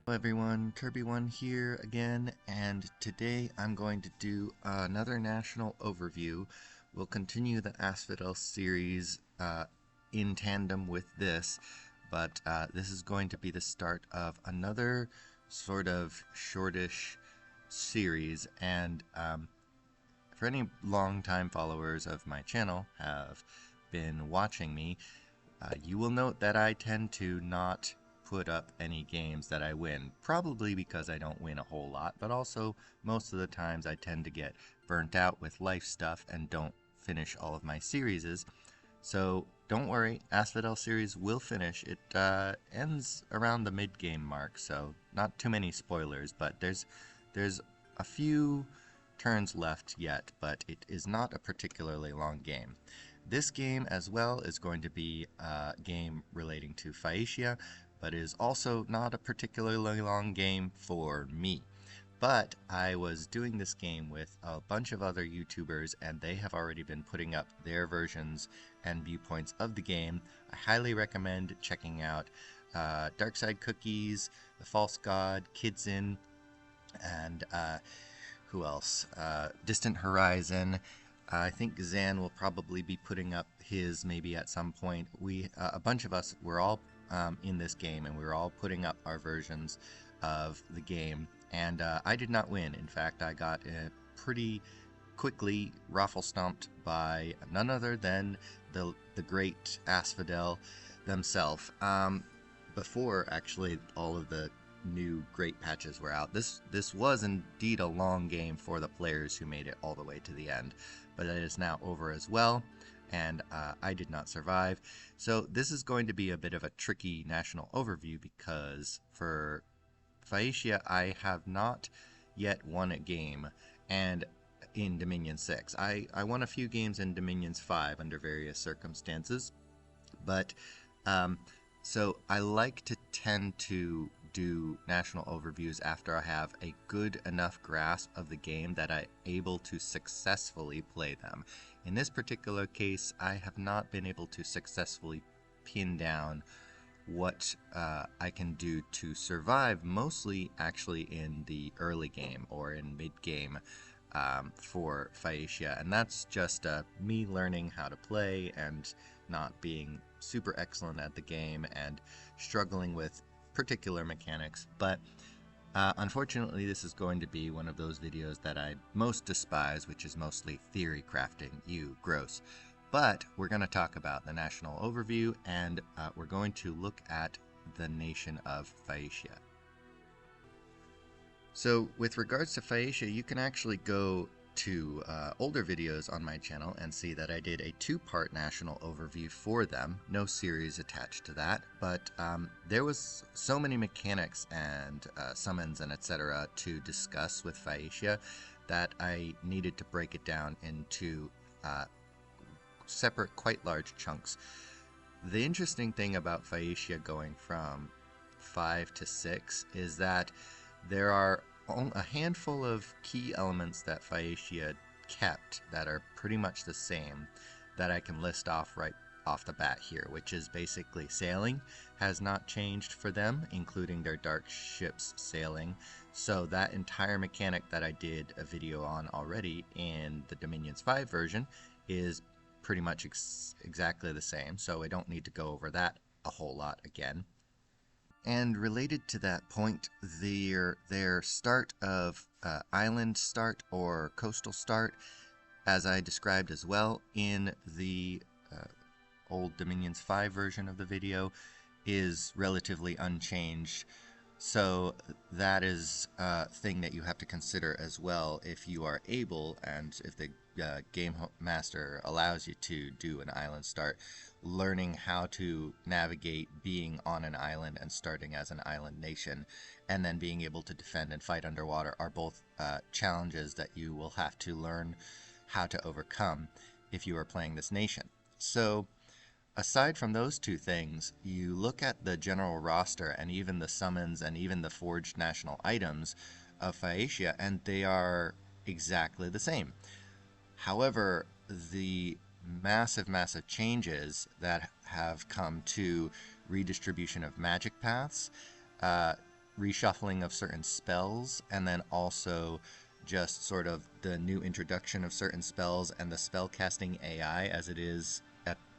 Hello everyone, Kirby1 here again, and today I'm going to do another national overview. We'll continue the Asphodel series in tandem with this, but this is going to be the start of another sort of shortish series, and for any long-time followers of my channel have been watching me, you will note that I tend to not put up any games that I win, probably because I don't win a whole lot, but also most of the times I tend to get burnt out with life stuff and don't finish all of my series. So don't worry, Asphodel series will finish. It ends around the mid-game mark, so not too many spoilers, but there's a few turns left yet, but it is not a particularly long game. This game as well is going to be a game relating to Phaeacia, but is also not a particularly long game for me. But I was doing this game with a bunch of other YouTubers, and they have already been putting up their versions and viewpoints of the game. I highly recommend checking out Darkside Cookies, The False God, Kidsin, and who else? Distant Horizon. I think Zan will probably be putting up his maybe at some point. A bunch of us were all in this game, and we were all putting up our versions of the game, and I did not win. In fact, I got pretty quickly raffle stomped by none other than the great Asphodel themselves. Before actually all of the new great patches were out. This was indeed a long game for the players who made it all the way to the end, but it is now over as well, and I did not survive. So this is going to be a bit of a tricky national overview because for Phaeacia I have not yet won a game, and in Dominion 6. I won a few games in Dominions 5 under various circumstances, but so I like to tend to do national overviews after I have a good enough grasp of the game that I'm able to successfully play them. In this particular case, I have not been able to successfully pin down what I can do to survive, mostly actually in the early game or in mid-game for Phaeacia, and that's just me learning how to play and not being super excellent at the game and struggling with particular mechanics. But unfortunately, this is going to be one of those videos that I most despise, which is mostly theory crafting. You gross. But we're going to talk about the national overview, and we're going to look at the nation of Phaeacia. So with regards to Phaeacia, you can actually go to older videos on my channel and see that I did a two-part national overview for them. No series attached to that, but there was so many mechanics and summons and etc. to discuss with Phaeacia that I needed to break it down into separate, quite large chunks. The interesting thing about Phaeacia going from 5 to 6 is that there are a handful of key elements that Phaeacia kept that are pretty much the same that I can list off right off the bat here, which is basically sailing has not changed for them, including their dark ships sailing. So that entire mechanic that I did a video on already in the Dominions 5 version is pretty much exactly the same, so I don't need to go over that a whole lot again. And related to that point, their start of island start or coastal start, as I described as well in the old Dominions 5 version of the video, is relatively unchanged. So that is a thing that you have to consider as well if you are able, and if the Game Master allows you to do an island start. Learning how to navigate being on an island and starting as an island nation, and then being able to defend and fight underwater are both challenges that you will have to learn how to overcome if you are playing this nation. So aside from those two things, you look at the general roster and even the summons and even the forged national items of Phaeacia, and they are exactly the same. However, the massive changes that have come to redistribution of magic paths reshuffling of certain spells, and then also just sort of the new introduction of certain spells and the spell casting AI as it is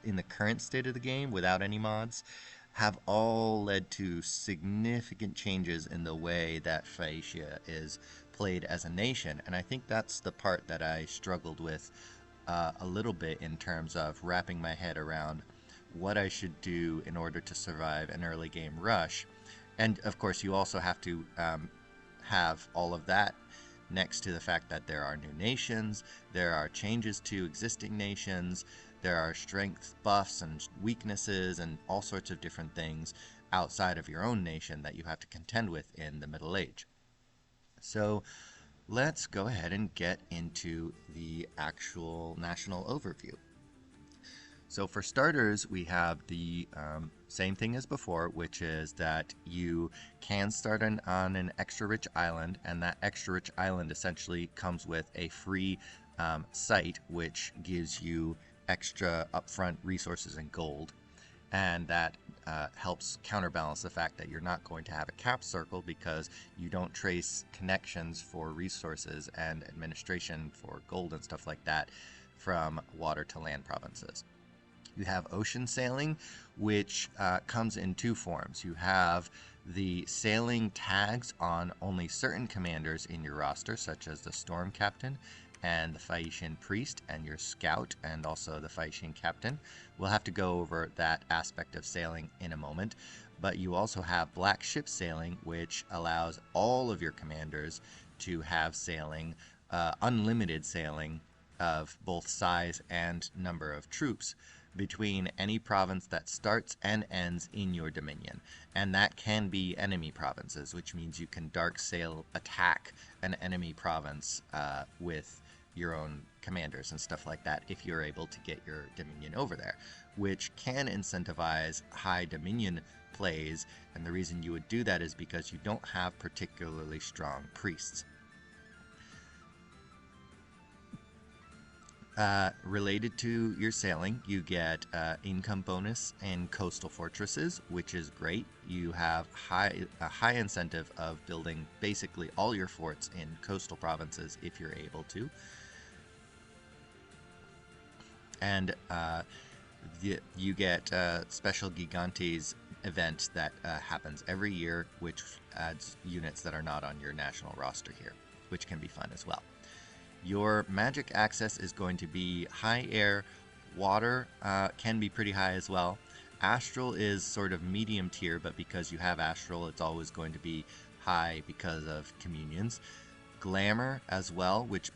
in the current state of the game without any mods, have all led to significant changes in the way that Phaeacia is played as a nation. And I think that's the part that I struggled with a little bit in terms of wrapping my head around what I should do in order to survive an early game rush. And of course, you also have to have all of that next to the fact that there are new nations, there are changes to existing nations, there are strength buffs and weaknesses and all sorts of different things outside of your own nation that you have to contend with in the Middle Age. So let's go ahead and get into the actual national overview. So for starters, we have the same thing as before, which is that you can start on an extra rich island, and that extra rich island essentially comes with a free site, which gives you extra upfront resources and gold, and that helps counterbalance the fact that you're not going to have a cap circle because you don't trace connections for resources and administration for gold and stuff like that from water to land provinces. You have ocean sailing, which comes in two forms. You have the sailing tags on only certain commanders in your roster, such as the Storm Captain and the Phaeacian Priest and your Scout and also the Phaeacian Captain. We'll have to go over that aspect of sailing in a moment. But you also have Black Ship Sailing, which allows all of your commanders to have sailing, unlimited sailing of both size and number of troops between any province that starts and ends in your dominion. And that can be enemy provinces, which means you can dark sail attack an enemy province with your own commanders and stuff like that if you're able to get your dominion over there, which can incentivize high dominion plays. And the reason you would do that is because you don't have particularly strong priests. Related to your sailing, you get income bonus in coastal fortresses, which is great. You have a high incentive of building basically all your forts in coastal provinces if you're able to. And you get Special Gigantes event that happens every year, which adds units that are not on your national roster here, which can be fun as well. Your magic access is going to be high air. Water can be pretty high as well. Astral is sort of medium tier, but because you have Astral, it's always going to be high because of communions. Glamour as well, which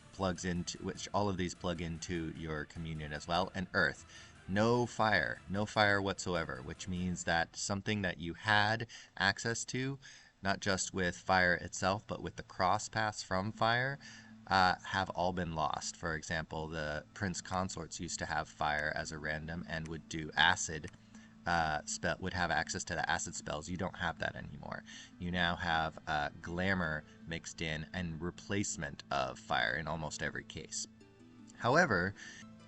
all of these plug into your communion as well. And Earth. No fire whatsoever, which means that something that you had access to, not just with fire itself, but with the cross paths from fire, have all been lost. For example, the Prince Consorts used to have fire as a random and would do acid would have access to the acid spells. You don't have that anymore. You now have glamour mixed in and replacement of fire in almost every case. However,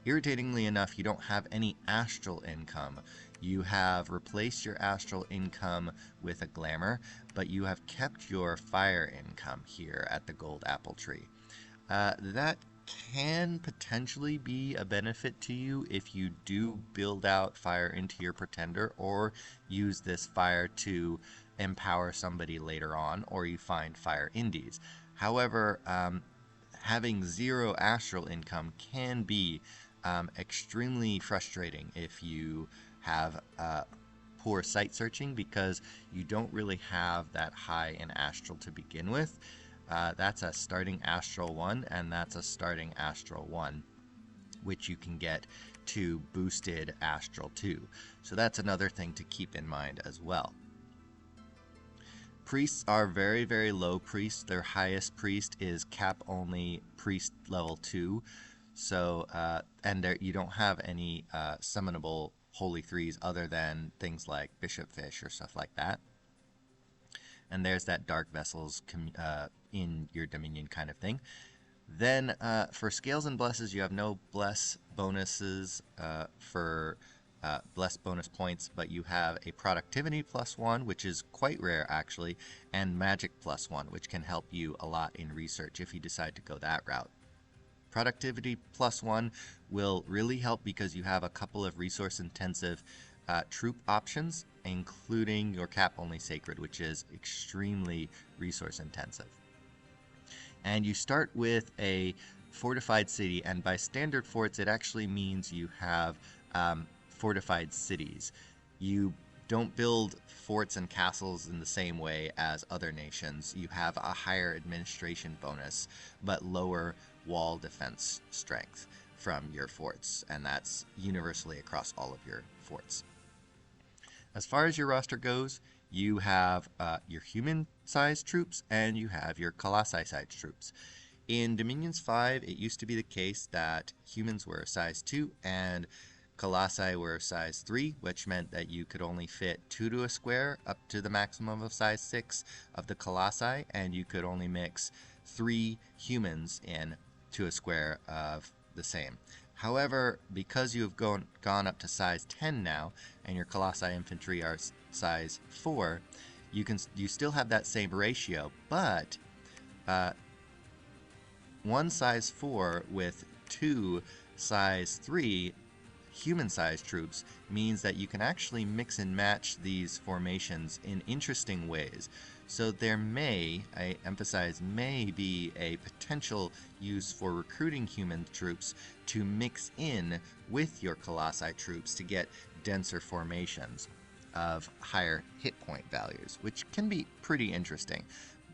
irritatingly enough, you don't have any astral income. You have replaced your astral income with a glamour, but you have kept your fire income here at the gold apple tree. That can potentially be a benefit to you if you do build out fire into your pretender or use this fire to empower somebody later on, or you find fire indies. However, having zero astral income can be extremely frustrating if you have poor site searching, because you don't really have that high in astral to begin with. That's a starting Astral 1, and that's a starting Astral 1, which you can get to boosted Astral 2. So that's another thing to keep in mind as well. Priests are very, very low priests. Their highest priest is cap only priest level 2. So, and you don't have any summonable holy 3s other than things like Bishop Fish or stuff like that. And there's that Dark Vessels in your Dominion kind of thing. Then for Scales and Blesses, you have no bless bonuses for less bonus points, but you have a productivity +1, which is quite rare actually, and magic +1, which can help you a lot in research if you decide to go that route. Productivity +1 will really help because you have a couple of resource-intensive troop options, including your cap-only sacred, which is extremely resource-intensive. And you start with a fortified city, and by standard forts, it actually means you have fortified cities. You don't build forts and castles in the same way as other nations. You have a higher administration bonus, but lower wall defense strength from your forts, and that's universally across all of your forts. As far as your roster goes, you have your human-sized troops and you have your colossi-sized troops. In Dominions 5, it used to be the case that humans were size 2 and colossi were size 3, which meant that you could only fit 2 to a square up to the maximum of size 6 of the colossi, and you could only mix 3 humans in to a square of the same. However, because you have gone up to size 10 now, and your colossi infantry are size 4, you still have that same ratio, but one size 4 with 2 size 3 human-sized troops means that you can actually mix and match these formations in interesting ways. So there may, I emphasize may, be a potential use for recruiting human troops to mix in with your colossi troops to get denser formations of higher hit point values, which can be pretty interesting.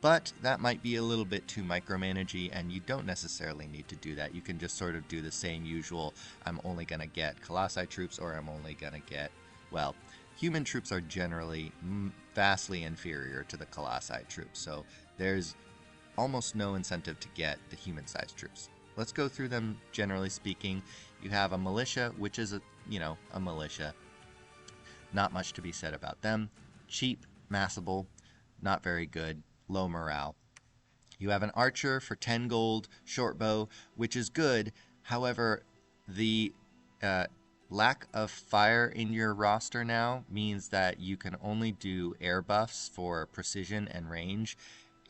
But that might be a little bit too micromanagey, and you don't necessarily need to do that. You can just sort of do the same usual, I'm only going to get colossi troops, or I'm only going to get, well, human troops are generally vastly inferior to the colossi troops, so there's almost no incentive to get the human-sized troops. Let's go through them generally speaking. You have a militia, which is a militia. Not much to be said about them. Cheap, massable, not very good. Low morale. You have an archer for 10 gold, short bow, which is good. However, the lack of fire in your roster now means that you can only do air buffs for precision and range,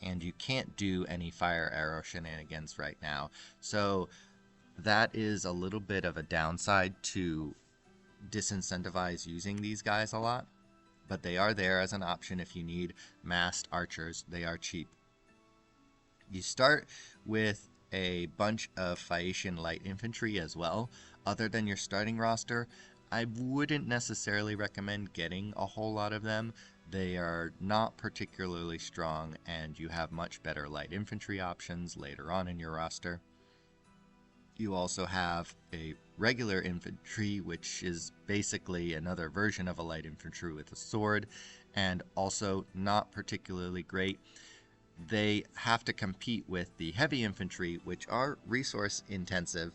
and you can't do any fire arrow shenanigans right now. So that is a little bit of a downside to disincentivize using these guys a lot. But they are there as an option if you need massed archers. They are cheap. You start with a bunch of Phaeacian light infantry as well. Other than your starting roster, I wouldn't necessarily recommend getting a whole lot of them. They are not particularly strong, and you have much better light infantry options later on in your roster. You also have a regular infantry, which is basically another version of a light infantry with a sword, and also not particularly great. They have to compete with the heavy infantry, which are resource intensive,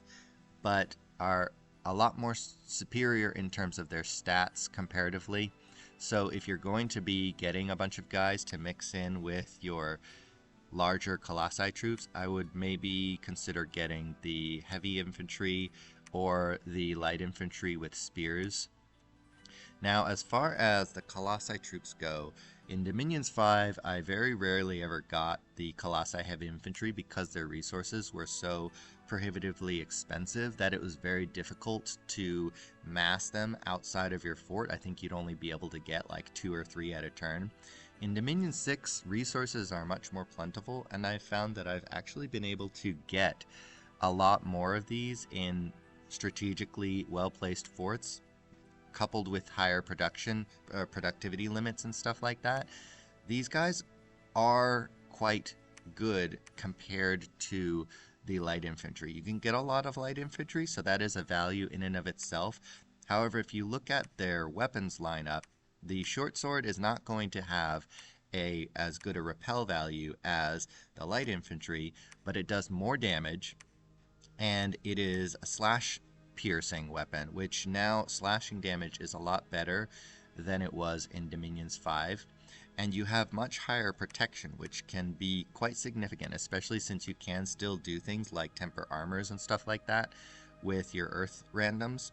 but are a lot more superior in terms of their stats comparatively. So if you're going to be getting a bunch of guys to mix in with your larger colossi troops, I would maybe consider getting the heavy infantry or the light infantry with spears. Now, as far as the colossi troops go, in Dominions 5, I very rarely ever got the colossi heavy infantry because their resources were so prohibitively expensive that it was very difficult to mass them outside of your fort. I think you'd only be able to get like 2 or 3 at a turn. In Dominion 6, resources are much more plentiful, and I've found that I've actually been able to get a lot more of these in strategically well-placed forts, coupled with higher productivity limits and stuff like that. These guys are quite good compared to the light infantry. You can get a lot of light infantry, so that is a value in and of itself. However, if you look at their weapons lineup, the short sword is not going to have as good a repel value as the light infantry, but it does more damage, and it is a slash piercing weapon, which now slashing damage is a lot better than it was in Dominions 5. And you have much higher protection, which can be quite significant, especially since you can still do things like temper armors and stuff like that with your earth randoms.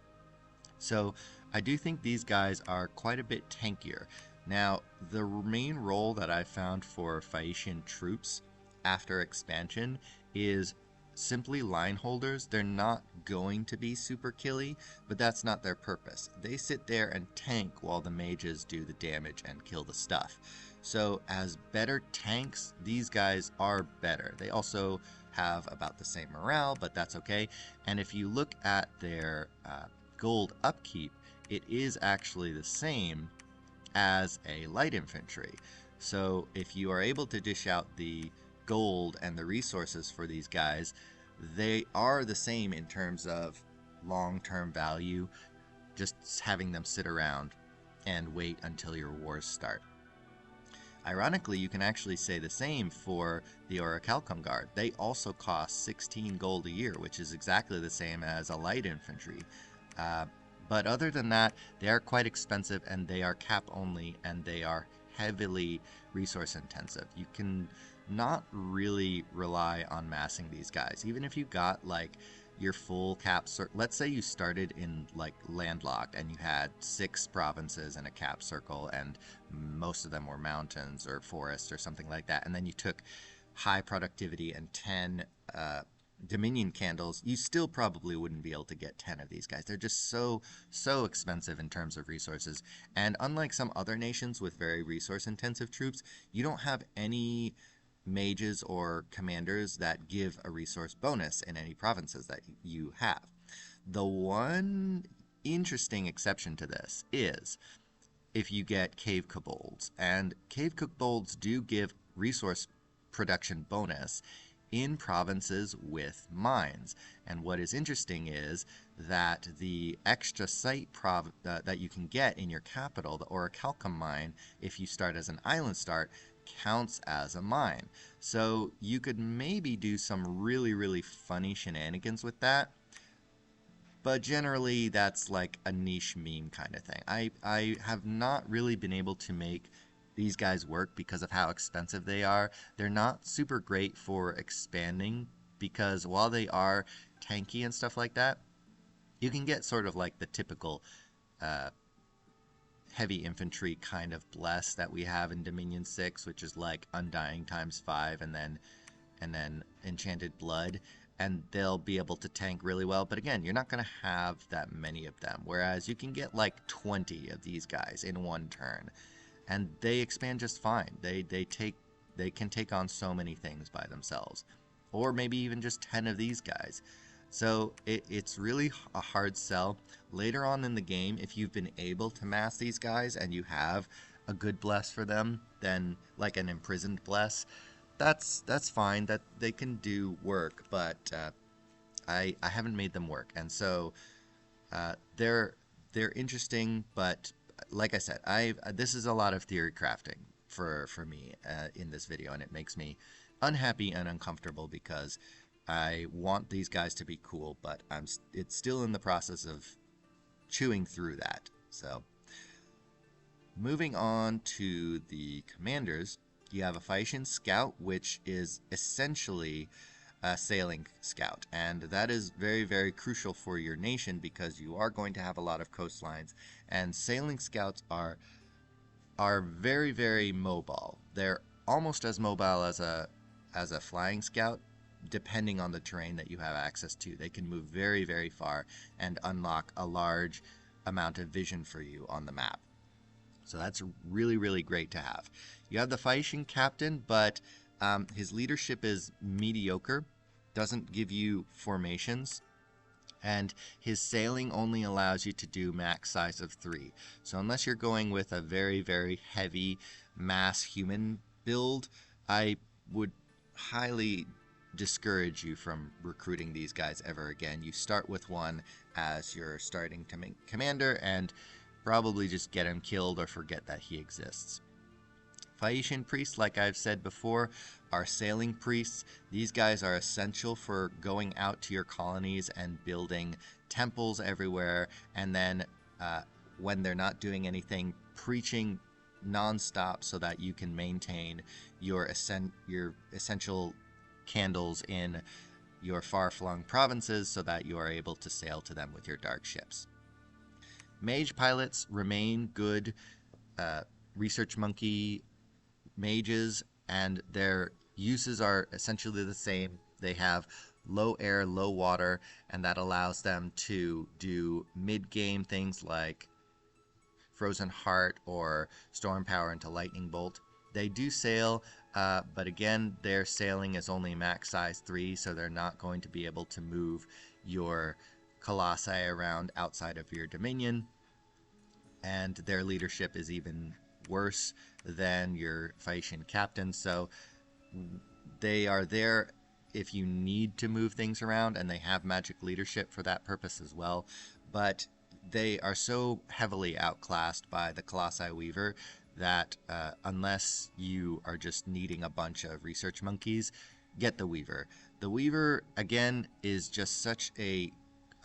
So I do think these guys are quite a bit tankier. Now, the main role that I found for Phaeacian troops after expansion is simply line holders. They're not going to be super killy, but that's not their purpose. They sit there and tank while the mages do the damage and kill the stuff. So as better tanks, these guys are better. They also have about the same morale, but that's okay. And if you look at their gold upkeep, it is actually the same as a light infantry. So if you are able to dish out the gold and the resources for these guys, they are the same in terms of long-term value, just having them sit around and wait until your wars start. Ironically, you can actually say the same for the Orichalcum Guard. They also cost 16 gold a year, which is exactly the same as a light infantry. But other than that, they are quite expensive, and they are cap only, and they are heavily resource intensive. You can not really rely on massing these guys. Even if you got like your full cap, let's say you started in like landlocked and you had 6 provinces in a cap circle and most of them were mountains or forests or something like that, and then you took high productivity and 10 Dominion candles, you still probably wouldn't be able to get 10 of these guys. They're just so expensive in terms of resources. And unlike some other nations with very resource intensive troops, you don't have any mages or commanders that give a resource bonus in any provinces that you have. The one interesting exception to this is if you get cave kobolds, and cave kobolds do give resource production bonus in provinces with mines. And what is interesting is that the extra site that you can get in your capital, the Orichalcum mine, if you start as an island start, counts as a mine. So you could maybe do some really funny shenanigans with that, but generally that's like a niche meme kind of thing. I have not really been able to make these guys work because of how expensive they are. They're not super great for expanding because while they are tanky and stuff like that, you can get sort of like the typical heavy infantry kind of bless that we have in Dominion 6, which is like Undying ×5 and then Enchanted Blood, and they'll be able to tank really well. But again, you're not going to have that many of them, whereas you can get like 20 of these guys in one turn, and they expand just fine. They can take on so many things by themselves, or maybe even just 10 of these guys. So it's really a hard sell. Later on in the game, if you've been able to mass these guys and you have a good bless for them, then like an imprisoned bless, that's fine. That they can do work, but I haven't made them work, and so they're interesting. But like I said, this is a lot of theory crafting for me in this video, and it makes me unhappy and uncomfortable because I want these guys to be cool, but it's still in the process of chewing through that. So moving on to the commanders, you have a Phaeacian scout, which is essentially a sailing scout, and that is very crucial for your nation because you are going to have a lot of coastlines, and sailing scouts are very mobile. They're almost as mobile as a flying scout, depending on the terrain that you have access to. They can move very far and unlock a large amount of vision for you on the map. So that's really great to have. You have the Phaeacian captain, but his leadership is mediocre, doesn't give you formations, and his sailing only allows you to do max size of 3. So unless you're going with a very heavy mass human build, I would highly discourage you from recruiting these guys ever again. You start with one as your starting commander and probably just get him killed or forget that he exists. Phaeacian priests, like I've said before, are sailing priests. These guys are essential for going out to your colonies and building temples everywhere, and then when they're not doing anything, preaching non-stop so that you can maintain your essential candles in your far-flung provinces so that you are able to sail to them with your dark ships. Mage pilots remain good research monkey mages, and their uses are essentially the same. They have low air, low water, and that allows them to do mid-game things like Frozen Heart or Storm Power into Lightning Bolt. They do sail, but again, their sailing is only max size 3, so they're not going to be able to move your Colossi around outside of your dominion. And their leadership is even worse than your Phaeacian captain, so they are there if you need to move things around, and they have magic leadership for that purpose as well. But they are so heavily outclassed by the Colossi Weaver that unless you are just needing a bunch of research monkeys, get the Weaver. The Weaver, again, is just such a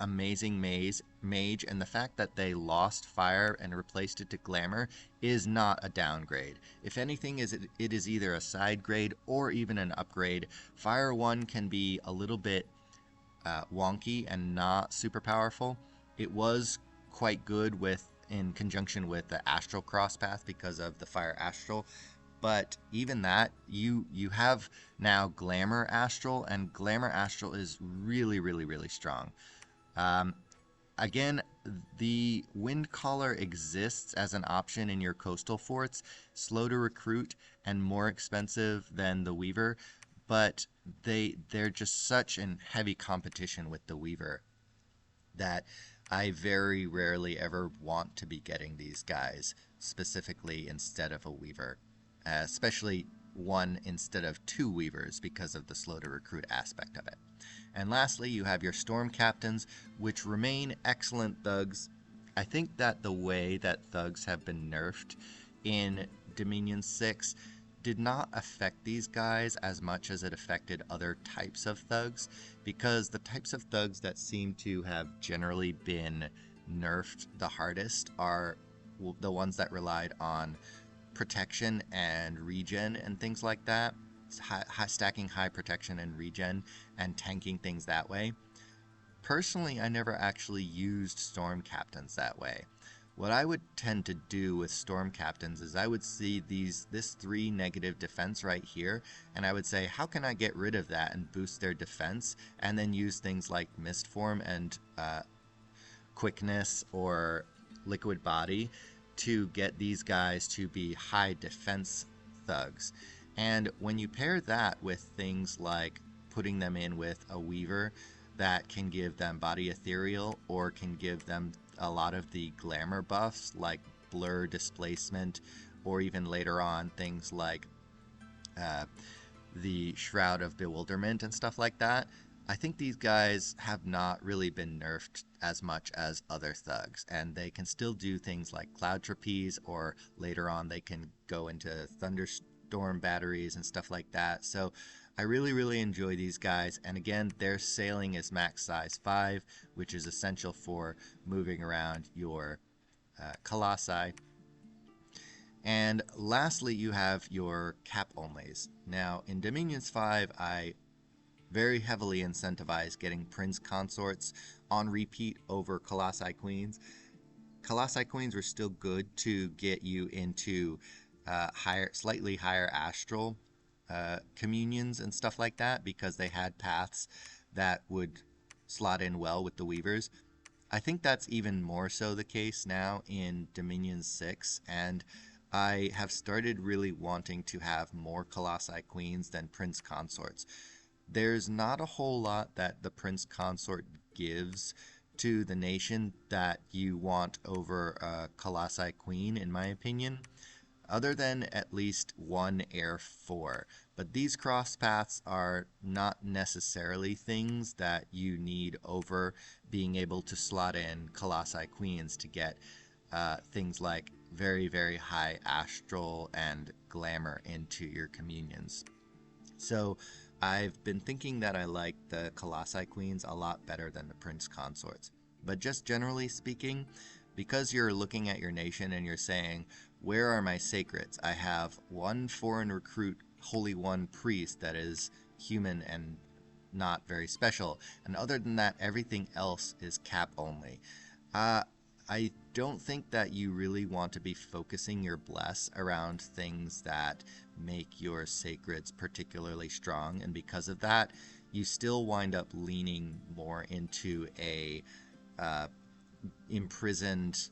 amazing mage, and the fact that they lost fire and replaced it to glamour is not a downgrade. If anything, it is either a side grade or even an upgrade. Fire 1 can be a little bit wonky and not super powerful. It was quite good in conjunction with the Astral Crosspath because of the Fire Astral, but even that, you have now Glamour Astral, and Glamour Astral is really, really, really strong. Again, the Wind Caller exists as an option in your coastal forts, slow to recruit and more expensive than the Weaver, but they're just such in heavy competition with the Weaver that I very rarely ever want to be getting these guys specifically instead of a Weaver, especially one instead of 2 Weavers because of the slow to recruit aspect of it. And lastly, you have your Storm Captains, which remain excellent thugs. I think that the way that thugs have been nerfed in Dominion 6 did not affect these guys as much as it affected other types of thugs, because the types of thugs that seem to have generally been nerfed the hardest are the ones that relied on protection and regen and things like that. Stacking high protection and regen and tanking things that way. Personally, I never actually used Storm Captains that way. What I would tend to do with Storm Captains is I would see this 3 negative defense right here, and I would say, how can I get rid of that and boost their defense, and then use things like Mist Form and Quickness or Liquid Body to get these guys to be high defense thugs. And when you pair that with things like putting them in with a Weaver that can give them Body Ethereal or can give them a lot of the glamour buffs like Blur, Displacement, or even later on things like the Shroud of Bewilderment and stuff like that, I think these guys have not really been nerfed as much as other thugs, and they can still do things like Cloud Trapeze, or later on they can go into Thunderstorm batteries and stuff like that. So I really, really enjoy these guys, and again, their sailing is max size 5, which is essential for moving around your Colossi. And lastly, you have your cap onlys. Now, in Dominions 5, I very heavily incentivize getting Prince Consorts on repeat over Colossi Queens. Colossi Queens were still good to get you into slightly higher astral communions and stuff like that, because they had paths that would slot in well with the Weavers. I think that's even more so the case now in Dominion 6, and I have started really wanting to have more Colossi Queens than Prince Consorts. There's not a whole lot that the Prince Consort gives to the nation that you want over a Colossi Queen, in my opinion, other than at least one Air 4. But these cross paths are not necessarily things that you need over being able to slot in Colossi Queens to get things like very, very high astral and glamour into your communions. So I've been thinking that I like the Colossi Queens a lot better than the Prince Consorts. But just generally speaking, because you're looking at your nation and you're saying, where are my sacreds? I have one foreign recruit Holy One priest that is human and not very special. And other than that, everything else is cap only. I don't think that you really want to be focusing your bless around things that make your sacreds particularly strong, and because of that, you still wind up leaning more into a imprisoned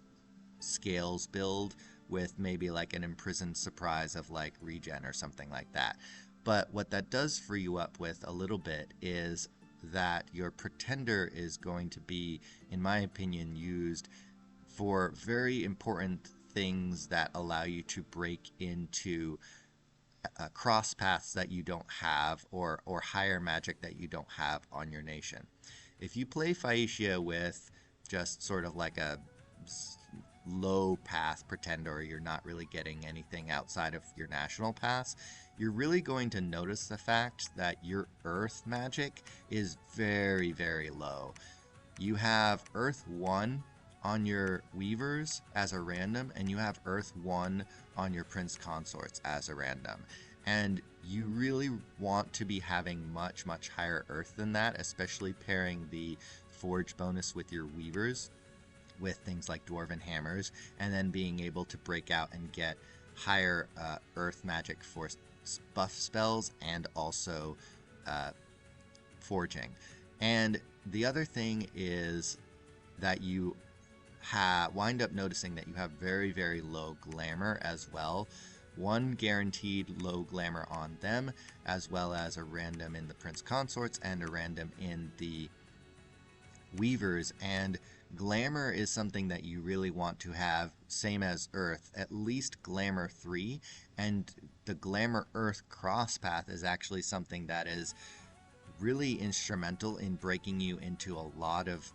scales build with maybe like an imprisoned surprise of like regen or something like that. But what that does free you up with a little bit is that your pretender is going to be, in my opinion, used for very important things that allow you to break into cross paths that you don't have, or higher magic that you don't have on your nation. If you play Phaeacia with just sort of like a low path pretender, you're not really getting anything outside of your national paths, you're really going to notice the fact that your earth magic is very, very low. You have Earth 1 on your Weavers as a random, and you have Earth 1 on your Prince Consorts as a random. And you really want to be having much, much higher Earth than that, especially pairing the Forge bonus with your Weavers with things like Dwarven Hammers, and then being able to break out and get higher Earth magic for buff spells and also forging. And the other thing is that you wind up noticing that you have very, very low glamour as well. One guaranteed low glamour on them, as well as a random in the Prince Consorts and a random in the Weavers. And glamour is something that you really want to have, same as Earth, at least glamour 3. And the glamour Earth cross path is actually something that is really instrumental in breaking you into a lot of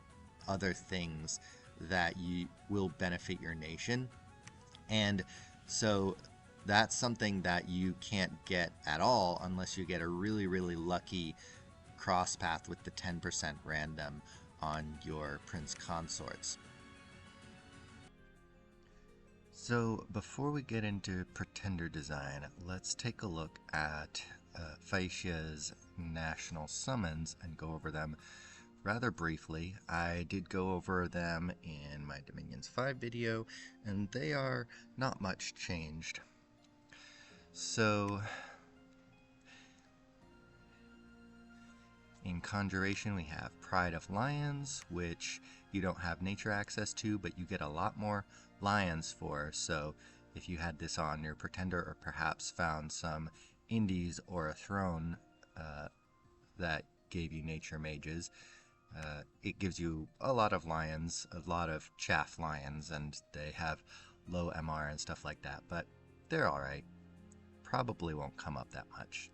other things that you will benefit your nation. And so that's something that you can't get at all unless you get a really, really lucky cross path with the 10% random on your Prince Consorts. So before we get into pretender design, let's take a look at Phaeacia's national summons and go over them rather briefly. I did go over them in my Dominions 5 video, and they are not much changed. So in Conjuration, we have Pride of Lions, which you don't have nature access to, but you get a lot more lions for. So if you had this on your pretender, or perhaps found some indies or a throne that gave you nature mages, it gives you a lot of lions, a lot of chaff lions, and they have low MR and stuff like that, but they're alright. Probably won't come up that much.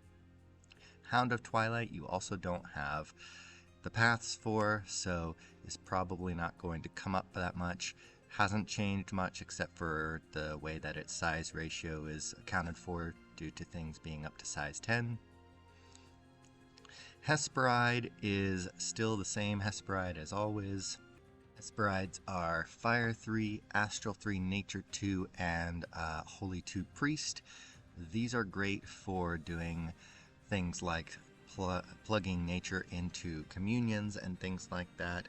Hound of Twilight you also don't have the paths for, so is probably not going to come up that much. Hasn't changed much except for the way that its size ratio is accounted for due to things being up to size 10. Hesperide is still the same Hesperide as always. Hesperides are Fire 3, Astral 3, Nature 2, and Holy 2 Priest. These are great for doing things like plugging nature into communions and things like that.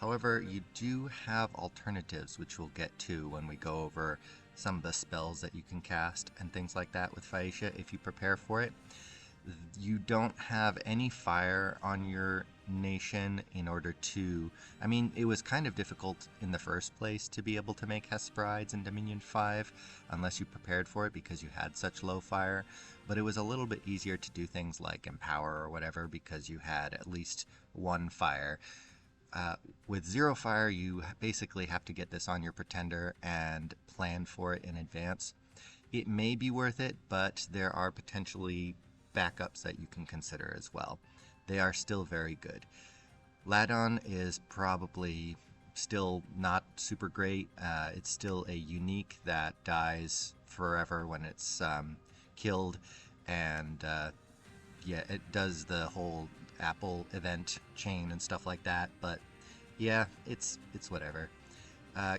However, you do have alternatives, which we'll get to when we go over some of the spells that you can cast and things like that with Phaeacia if you prepare for it. You don't have any fire on your nation in order to... I mean, it was kind of difficult in the first place to be able to make Hesperides in Dominion 5 unless you prepared for it because you had such low fire, but it was a little bit easier to do things like Empower or whatever because you had at least one fire. With 0 fire, you basically have to get this on your pretender and plan for it in advance. It may be worth it, but there are potentially backups that you can consider as well. They are still very good. Ladon is probably still not super great. It's still a unique that dies forever when it's killed, and yeah, it does the whole Apple event chain and stuff like that, but yeah, it's whatever.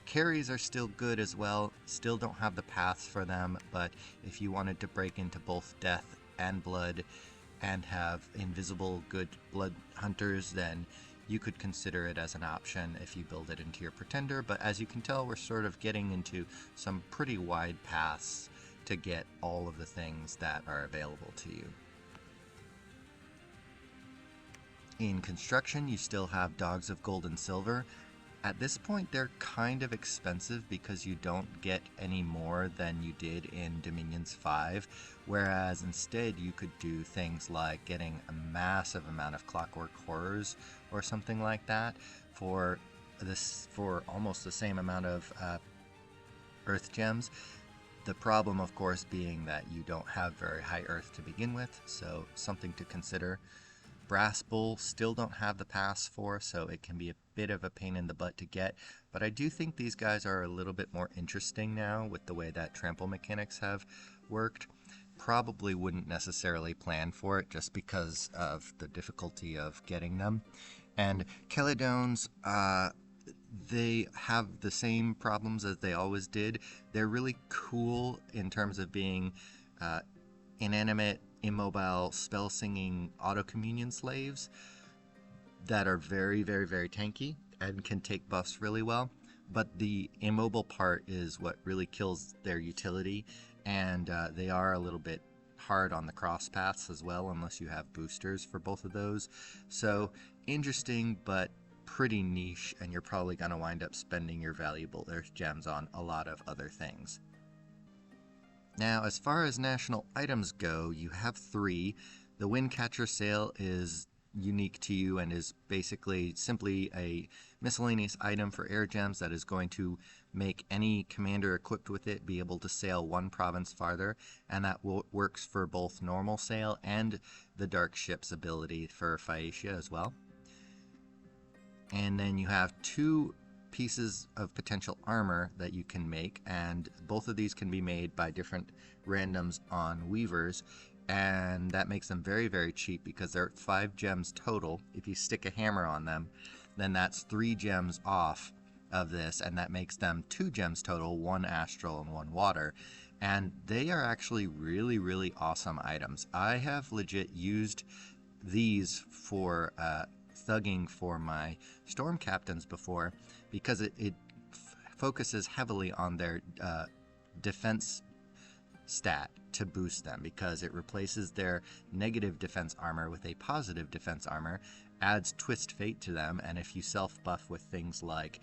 Carries are still good as well. Still don't have the paths for them, but if you wanted to break into both death and blood and have invisible good blood hunters, then you could consider it as an option if you build it into your pretender, but as you can tell, we're sort of getting into some pretty wide paths to get all of the things that are available to you. In construction, you still have Dogs of Gold and Silver. At this point, they're kind of expensive because you don't get any more than you did in Dominions 5, whereas instead you could do things like getting a massive amount of Clockwork Horrors or something like that for almost the same amount of Earth Gems. The problem, of course, being that you don't have very high Earth to begin with, so something to consider. Brass Bull still don't have the pass for, so it can be a bit of a pain in the butt to get, but I do think these guys are a little bit more interesting now with the way that trample mechanics have worked. Probably wouldn't necessarily plan for it just because of the difficulty of getting them. And Chelidones, they have the same problems as they always did. They're really cool in terms of being inanimate, immobile, spell-singing auto-communion slaves that are very, very, very tanky and can take buffs really well. But the immobile part is what really kills their utility, and they are a little bit hard on the cross paths as well, unless you have boosters for both of those. So interesting, but pretty niche, and you're probably going to wind up spending your valuable Earth Gems on a lot of other things. Now, as far as national items go, you have 3. The Windcatcher Sail is unique to you and is basically simply a miscellaneous item for air gems that is going to make any commander equipped with it be able to sail one province farther, and that works for both normal sail and the Dark Ship's ability for Phaeacia as well. And then you have 2 pieces of potential armor that you can make, and both of these can be made by different randoms on weavers, and that makes them very, very cheap because they're 5 gems total. If you stick a hammer on them, then that's 3 gems off of this, and that makes them 2 gems total, 1 astral and 1 water, and they are actually really, really awesome items. I have legit used these for thugging for my storm captains before, because it focuses heavily on their defense stat to boost them, because it replaces their negative defense armor with a positive defense armor, adds Twist Fate to them, and if you self-buff with things like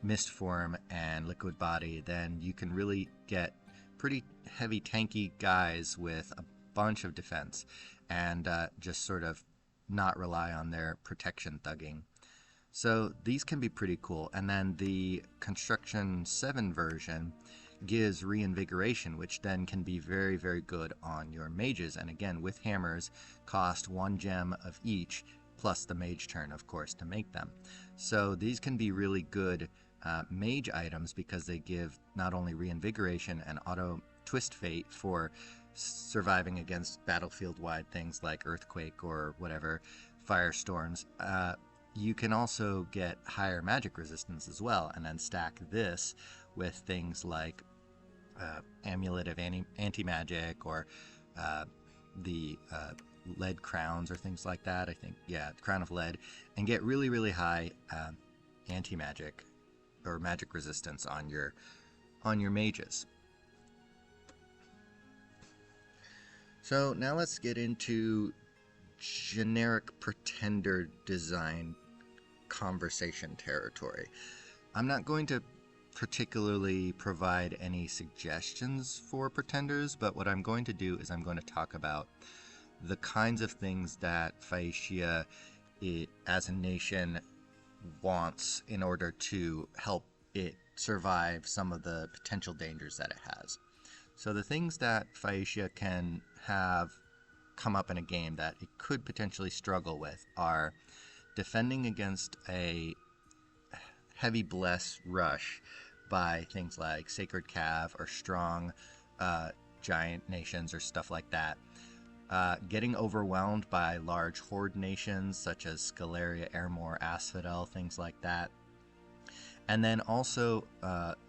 Mist Form and Liquid Body, then you can really get pretty heavy tanky guys with a bunch of defense, and just sort of not rely on their protection thugging. So these can be pretty cool. And then the Construction 7 version gives Reinvigoration, which then can be very, very good on your mages. And again, with hammers, cost 1 gem of each, plus the mage turn, of course, to make them. So these can be really good mage items because they give not only Reinvigoration and auto Twist Fate for surviving against battlefield-wide things like Earthquake or whatever, firestorms. You can also get higher magic resistance as well, and then stack this with things like Amulet of Anti-Magic or the Lead Crowns or things like that. I think, yeah, Crown of Lead, and get really, really high anti-magic or magic resistance on your mages. So now let's get into generic pretender design conversation territory. I'm not going to particularly provide any suggestions for pretenders, but what I'm going to do is I'm going to talk about the kinds of things that Phaeacia as a nation wants in order to help it survive some of the potential dangers that it has. So the things that Phaeacia can have come up in a game that it could potentially struggle with are defending against a heavy bless rush by things like Sacred Cav or strong giant nations or stuff like that. Getting overwhelmed by large horde nations such as Scaleria, Airmore, Asphodel, things like that. And then also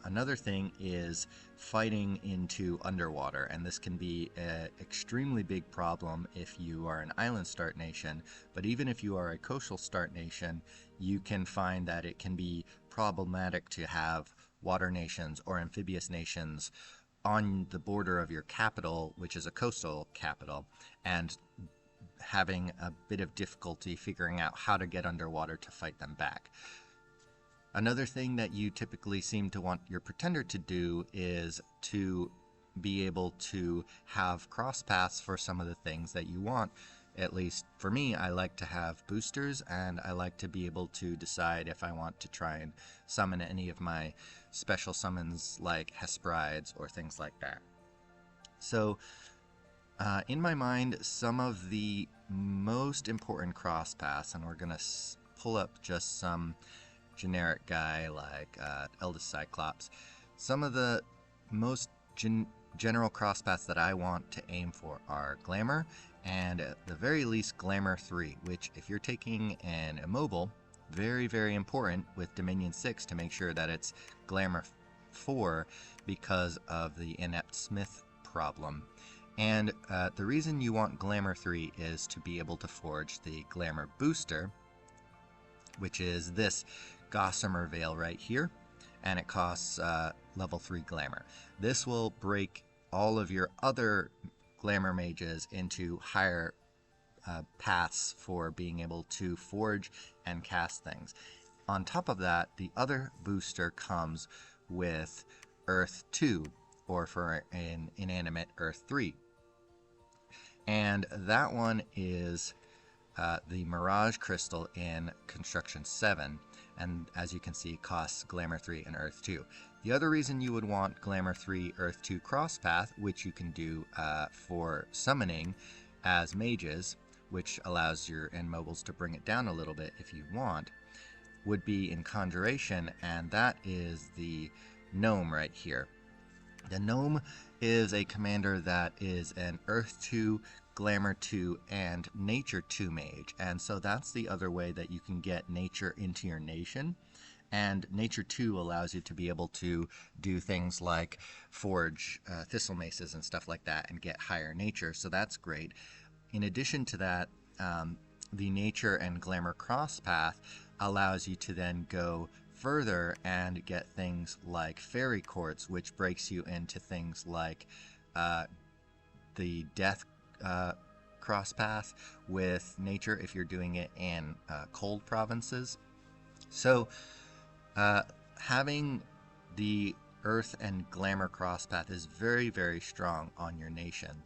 another thing is fighting into underwater, and this can be an extremely big problem if you are an island start nation, but even if you are a coastal start nation, you can find that it can be problematic to have water nations or amphibious nations on the border of your capital, which is a coastal capital, and having a bit of difficulty figuring out how to get underwater to fight them back. Another thing that you typically seem to want your pretender to do is to be able to have cross paths for some of the things that you want. At least for me, I like to have boosters, and I like to be able to decide if I want to try and summon any of my special summons like Hesperides or things like that. So in my mind, some of the most important cross paths, and we're going to pull up just some generic guy like Eldest Cyclops. Some of the most general cross paths that I want to aim for are Glamour, and at the very least Glamour 3, which if you're taking an immobile, very, very important with Dominion 6 to make sure that it's Glamour 4 because of the inept Smith problem. And the reason you want Glamour 3 is to be able to forge the Glamour booster, which is this Gossamer Veil right here, and it costs level 3 Glamour. This will break all of your other Glamour mages into higher paths for being able to forge and cast things. On top of that, the other booster comes with Earth 2, or for an inanimate Earth 3. And that one is the Mirage Crystal in Construction 7, and as you can see, it costs Glamour 3 and Earth 2. The other reason you would want Glamour 3 Earth 2 Crosspath, which you can do for summoning as mages, which allows your immobiles to bring it down a little bit if you want, would be in Conjuration, and that is the Gnome right here. The Gnome is a commander that is an Earth 2, Glamour 2, and Nature 2 mage, and so that's the other way that you can get Nature into your nation. And Nature 2 allows you to be able to do things like forge thistle maces and stuff like that and get higher nature, so that's great. In addition to that, the Nature and Glamour Crosspath allows you to then go further and get things like Fairy Courts, which breaks you into things like the Death Crosspath with Nature if you're doing it in cold provinces. So having the Earth and Glamour Crosspath is very, very strong on your nation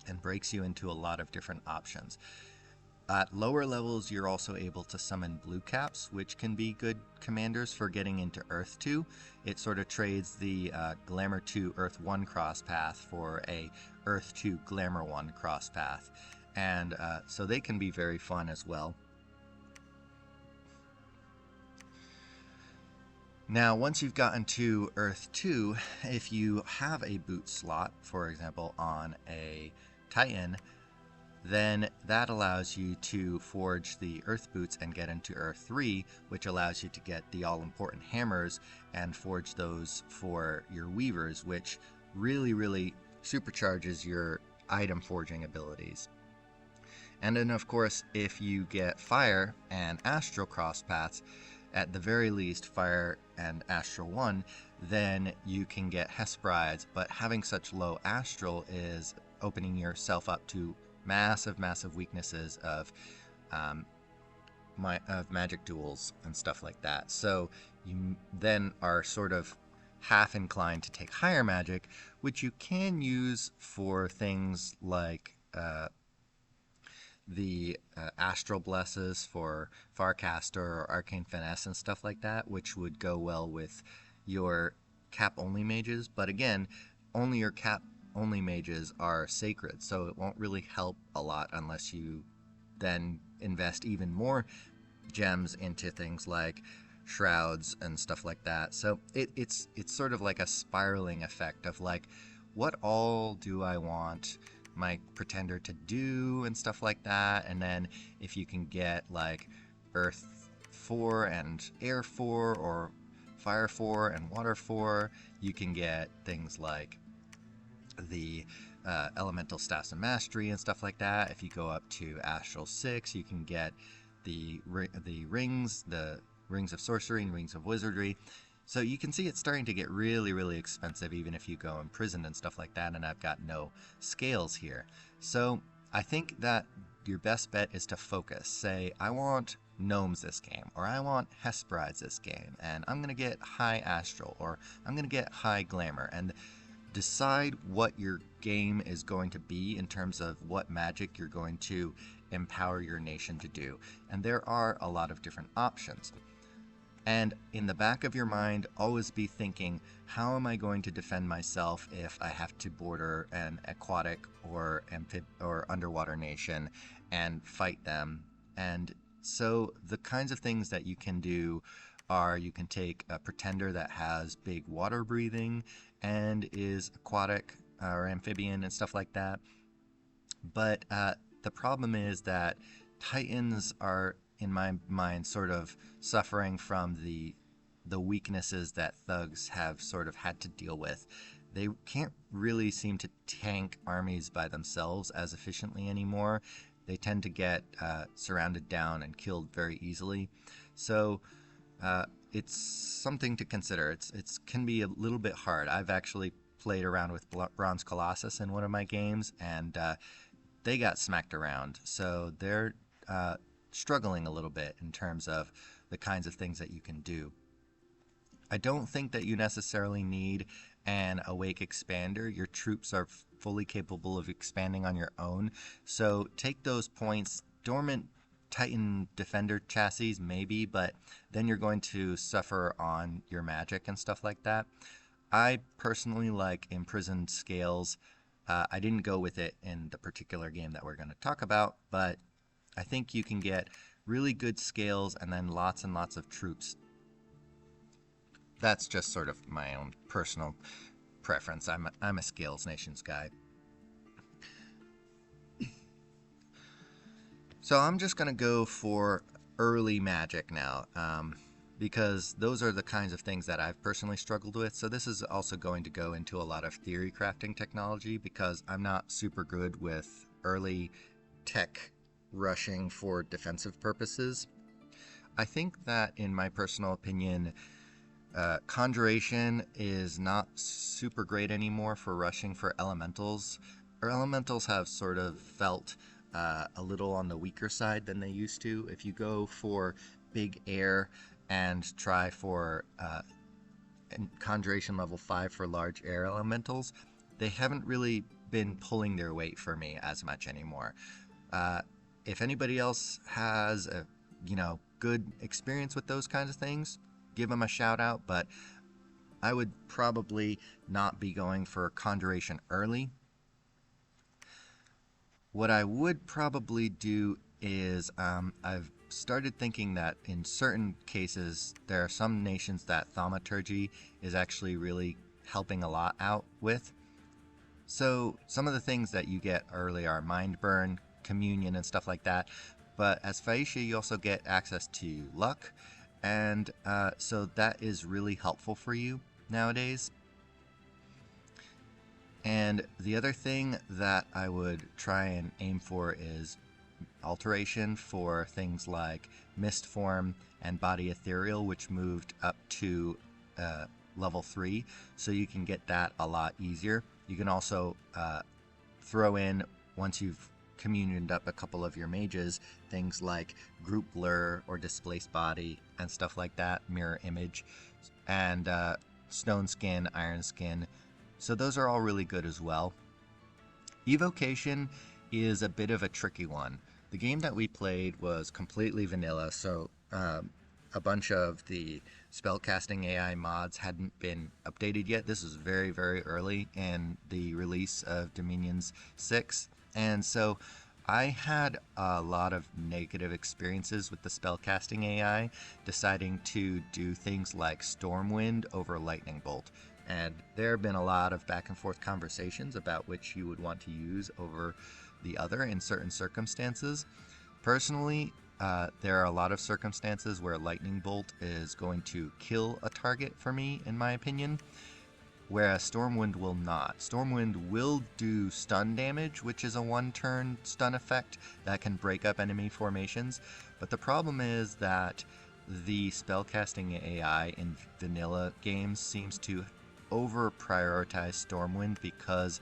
and breaks you into a lot of different options. At lower levels, you're also able to summon Blue Caps, which can be good commanders for getting into Earth 2. It sort of trades the Glamour 2 Earth 1 crosspath for a Earth 2 Glamour 1 crosspath, and so they can be very fun as well. Now, once you've gotten to Earth 2, if you have a boot slot, for example, on a Titan, then that allows you to forge the Earth Boots and get into Earth 3, which allows you to get the all-important hammers and forge those for your weavers, which really, really supercharges your item forging abilities. And then, of course, if you get Fire and Astral Crosspaths, at the very least Fire and Astral 1, then you can get Hesperides, but having such low Astral is opening yourself up to massive weaknesses of magic duels and stuff like that. So you then are sort of half inclined to take higher magic, which you can use for things like the Astral Blesses for Farcaster or Arcane Finesse and stuff like that, which would go well with your cap-only mages. But again, only your cap-only mages are sacred, so it won't really help a lot unless you then invest even more gems into things like shrouds and stuff like that. So it's sort of like a spiraling effect of like, what all do I want my pretender to do and stuff like that. And then if you can get like Earth 4 and Air 4 or Fire 4 and Water 4. You can get things like the Elemental Staffs of Mastery and stuff like that. If you go up to Astral 6, you can get the rings, the Rings of Sorcery and Rings of Wizardry. So you can see it's starting to get really, really expensive, even if you go imprisoned and stuff like that, and I've got no scales here. So I think that your best bet is to focus. Say, I want Gnomes this game, or I want Hesperides this game, and I'm going to get high Astral, or I'm going to get high Glamour, and decide what your game is going to be in terms of what magic you're going to empower your nation to do. And there are a lot of different options. And in the back of your mind, always be thinking, how am I going to defend myself if I have to border an aquatic or underwater nation and fight them? And so the kinds of things that you can do are, you can take a pretender that has big water breathing and is aquatic or amphibian and stuff like that. But the problem is that Titans are, in my mind, sort of suffering from the weaknesses that thugs have sort of had to deal with. They can't really seem to tank armies by themselves as efficiently anymore. They tend to get surrounded down and killed very easily. So it's something to consider. It can be a little bit hard. I've actually played around with Bronze Colossus in one of my games, and they got smacked around. So they're struggling a little bit in terms of the kinds of things that you can do. I don't think that you necessarily need an Awake Expander. Your troops are fully capable of expanding on your own. So take those points. Dormant Titan Defender chassis, maybe, but then you're going to suffer on your magic and stuff like that. I personally like Imprisoned Scales. I didn't go with it in the particular game that we're going to talk about, but I think you can get really good scales and then lots and lots of troops. That's just sort of my own personal preference. I'm a Scales Nations guy. So I'm just going to go for early magic now, because those are the kinds of things that I've personally struggled with. So this is also going to go into a lot of theory crafting technology, because I'm not super good with early tech rushing for defensive purposes. I think that, in my personal opinion, Conjuration is not super great anymore for rushing for elementals. Or elementals have sort of felt a little on the weaker side than they used to. If you go for big air and try for Conjuration level 5 for large air elementals, they haven't really been pulling their weight for me as much anymore. If anybody else has a good experience with those kinds of things, give them a shout out, but I would probably not be going for Conjuration early. What I would probably do is I've started thinking that in certain cases there are some nations that Thaumaturgy is actually really helping a lot out with. So some of the things that you get early are Mind Burn, Communion, and stuff like that. But as Phaeacia, you also get access to luck, and so that is really helpful for you nowadays. And the other thing that I would try and aim for is alteration for things like Mist Form and Body Ethereal, which moved up to level 3, so you can get that a lot easier. You can also throw in, once you've communioned up a couple of your mages, things like Group Blur or Displaced Body and stuff like that, Mirror Image, and Stone Skin, Iron Skin. So those are all really good as well. Evocation is a bit of a tricky one. The game that we played was completely vanilla, so a bunch of the spellcasting AI mods hadn't been updated yet. This is very, very early in the release of Dominions 6. And so I had a lot of negative experiences with the spellcasting AI, deciding to do things like Stormwind over Lightning Bolt. And there have been a lot of back and forth conversations about which you would want to use over the other in certain circumstances. Personally, there are a lot of circumstances where Lightning Bolt is going to kill a target for me, in my opinion, whereas Stormwind will not. Stormwind will do stun damage, which is a one-turn stun effect that can break up enemy formations, but the problem is that the spellcasting AI in vanilla games seems to over-prioritize Stormwind because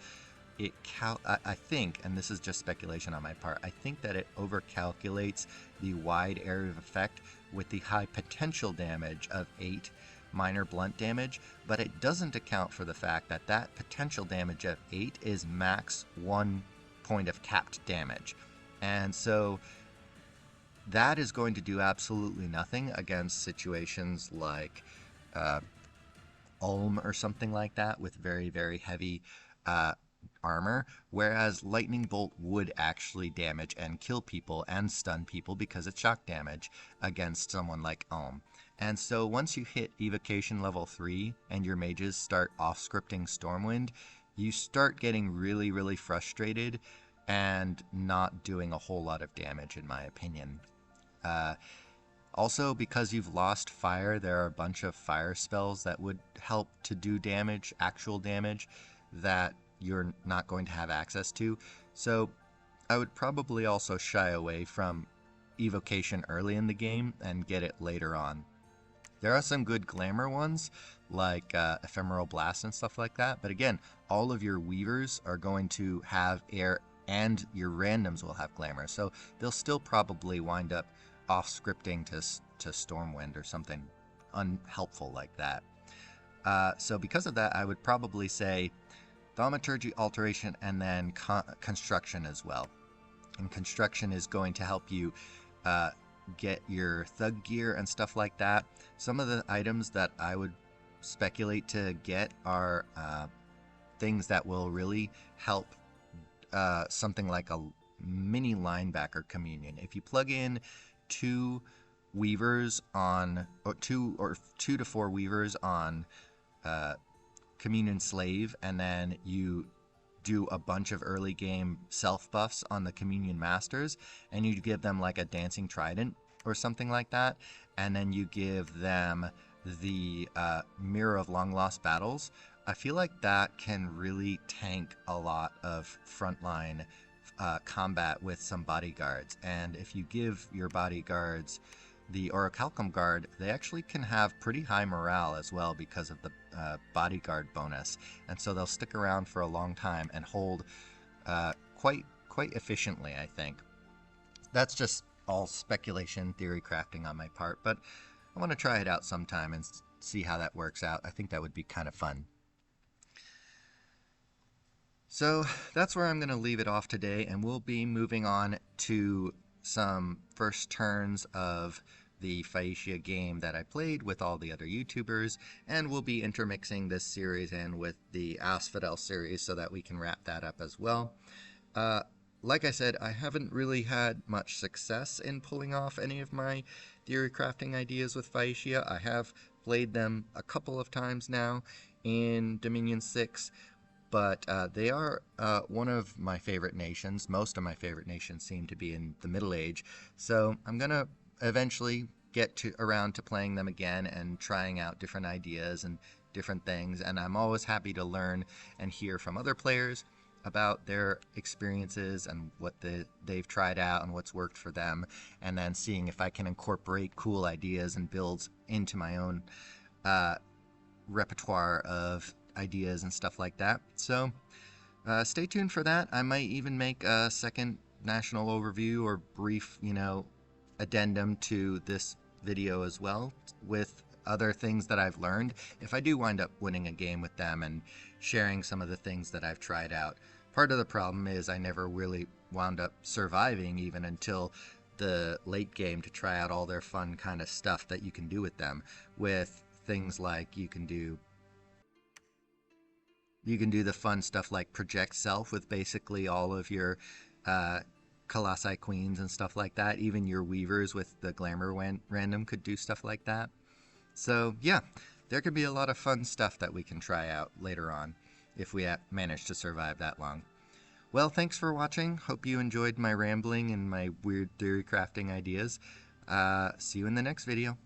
I think, and this is just speculation on my part, I think that it overcalculates the wide area of effect with the high potential damage of 8 minor blunt damage, but it doesn't account for the fact that that potential damage of 8 is max 1 point of capped damage. And so that is going to do absolutely nothing against situations like Ulm or something like that with very, very heavy armor, whereas Lightning Bolt would actually damage and kill people and stun people because it's shock damage against someone like Ulm. And so once you hit evocation level 3 and your mages start off-scripting Stormwind, you start getting really, really frustrated and not doing a whole lot of damage, in my opinion. Also, because you've lost fire, there are a bunch of fire spells that would help to do damage, actual damage, that you're not going to have access to. So I would probably also shy away from evocation early in the game and get it later on. There are some good glamour ones, like Ephemeral Blast and stuff like that, but again, all of your weavers are going to have air and your randoms will have glamour, so they'll still probably wind up off-scripting to Stormwind or something unhelpful like that. So because of that, I would probably say Thaumaturgy, Alteration, and then Construction as well. And Construction is going to help you get your thug gear and stuff like that. Some of the items that I would speculate to get are things that will really help something like a mini linebacker communion. If you plug in 2 weavers on, or 2 to 4 weavers on Communion Slave, and then you do a bunch of early game self buffs on the Communion Masters, and you give them like a Dancing Trident or something like that, and then you give them the Mirror of Long Lost Battles, I feel like that can really tank a lot of frontline combat with some bodyguards. And if you give your bodyguards the Orichalcum guard, they actually can have pretty high morale as well because of the bodyguard bonus, and so they'll stick around for a long time and hold quite efficiently, I think. That's just all speculation, theory crafting on my part, but I want to try it out sometime and see how that works out. I think that would be kind of fun. So that's where I'm going to leave it off today, and we'll be moving on to some first turns of the Phaeacia game that I played with all the other YouTubers, and we'll be intermixing this series in with the Asphodel series so that we can wrap that up as well. Like I said, I haven't really had much success in pulling off any of my theory crafting ideas with Phaeacia. I have played them a couple of times now in Dominion 6, but they are one of my favorite nations. Most of my favorite nations seem to be in the Middle Age, so I'm going to eventually get around to playing them again and trying out different ideas and different things, and I'm always happy to learn and hear from other players about their experiences and what they've tried out and what's worked for them, and then seeing if I can incorporate cool ideas and builds into my own repertoire of ideas and stuff like that. So stay tuned for that. I might even make a second national overview or brief, addendum to this video as well with other things that I've learned if I do wind up winning a game with them and sharing some of the things that I've tried out. Part of the problem is I never really wound up surviving even until the late game to try out all their fun kind of stuff that you can do with them, with things like you can do the fun stuff like project self with basically all of your Colossi Queens and stuff like that. Even your Weavers with the Glamour random could do stuff like that. So yeah, there could be a lot of fun stuff that we can try out later on if we manage to survive that long. Well, thanks for watching. Hope you enjoyed my rambling and my weird theory crafting ideas. See you in the next video.